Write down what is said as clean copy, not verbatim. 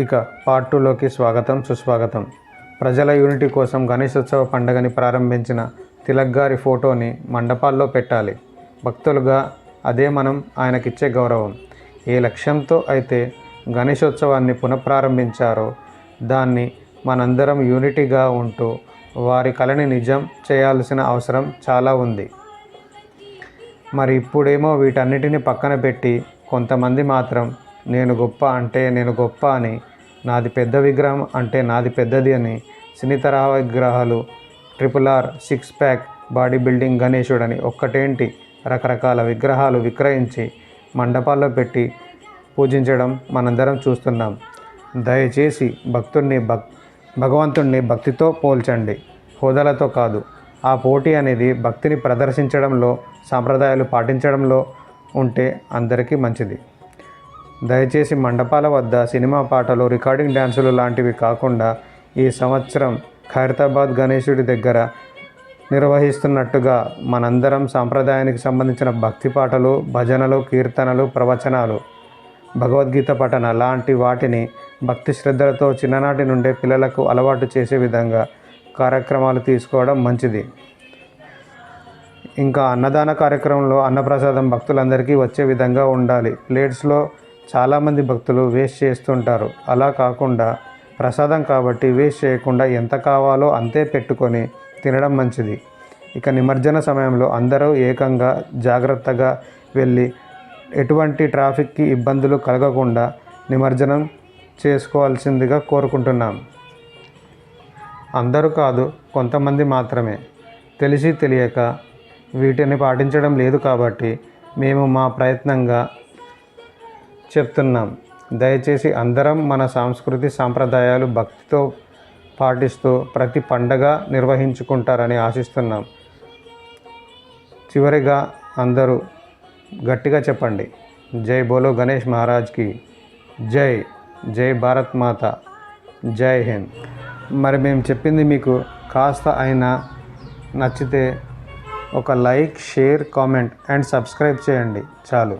ఇక పార్ట్ 2లోకి స్వాగతం సుస్వాగతం. ప్రజల యూనిటీ కోసం గణేశోత్సవ పండుగని ప్రారంభించిన తిలక్ గారి ఫోటోని మండపాల్లో పెట్టాలి. భక్తులుగా అదే మనం ఆయనకిచ్చే గౌరవం. ఏ లక్ష్యంతో అయితే గణేశోత్సవాన్ని పునఃప్రారంభించారో దాన్ని మనందరం యూనిటీగా ఉంటూ వారి కలని నిజం చేయాల్సిన అవసరం చాలా ఉంది. మరి ఇప్పుడేమో వీటన్నిటిని పక్కన పెట్టి కొంతమంది మాత్రం నేను గొప్ప అంటే నేను గొప్ప అని, నాది పెద్ద విగ్రహం అంటే నాది పెద్దది అని, సినీ తరహా విగ్రహాలు, RRR 6 ప్యాక్ బాడీ బిల్డింగ్ గణేశుడని ఒక్కటేంటి రకరకాల విగ్రహాలు విక్రయించి మండపాల్లో పెట్టి పూజించడం మనందరం చూస్తున్నాం. దయచేసి భగవంతుణ్ణి భక్తితో పోల్చండి, హోదాలతో కాదు. ఆ పోటీ అనేది భక్తిని ప్రదర్శించడంలో, సాంప్రదాయాలు పాటించడంలో ఉంటే అందరికీ మంచిది. దయచేసి మండపాల వద్ద సినిమా పాటలు, రికార్డింగ్ డ్యాన్సులు లాంటివి కాకుండా ఈ సంవత్సరం ఖైరతాబాద్ గణేశుడి దగ్గర నిర్వహిస్తున్నట్టుగా మనందరం సాంప్రదాయానికి సంబంధించిన భక్తి పాటలు, భజనలు, కీర్తనలు, ప్రవచనాలు, భగవద్గీత పఠన లాంటి వాటిని భక్తి శ్రద్ధలతో చిన్ననాటి నుండే పిల్లలకు అలవాటు చేసే విధంగా కార్యక్రమాలు తీసుకోవడం మంచిది. ఇంకా అన్నదాన కార్యక్రమంలో అన్నప్రసాదం భక్తులందరికీ వచ్చే విధంగా ఉండాలి. ప్లేట్స్లో చాలామంది భక్తులు వేస్ట్ చేస్తుంటారు. అలా కాకుండా ప్రసాదం కాబట్టి వేస్ట్ చేయకుండా ఎంత కావాలో అంతే పెట్టుకొని తినడం మంచిది. ఇక నిమజ్జన సమయంలో అందరూ ఏకంగా జాగ్రత్తగా వెళ్ళి ఎటువంటి ట్రాఫిక్కి ఇబ్బందులు కలగకుండా నిమజ్జనం చేసుకోవాల్సిందిగా కోరుకుంటున్నాం. అందరూ కాదు, కొంతమంది మాత్రమే తెలిసి తెలియక వీటిని పాటించడం లేదు కాబట్టి మేము మా ప్రయత్నంగా చెప్తున్నాం. దయచేసి అందరం మన సంస్కృతి సాంప్రదాయాలు భక్తితో పాటిస్తూ ప్రతి పండగ నిర్వహించుకుంటారని ఆశిస్తున్నాం. చివరిగా అందరూ గట్టిగా చెప్పండి, జై బోలో గణేష్ మహారాజ్కి జై, జై భారత్ మాత, జై హింద్. మరి మేము చెప్పింది మీకు కాస్త అయినా నచ్చితే ఒక like, share, comment and subscribe చేయండి చాలు.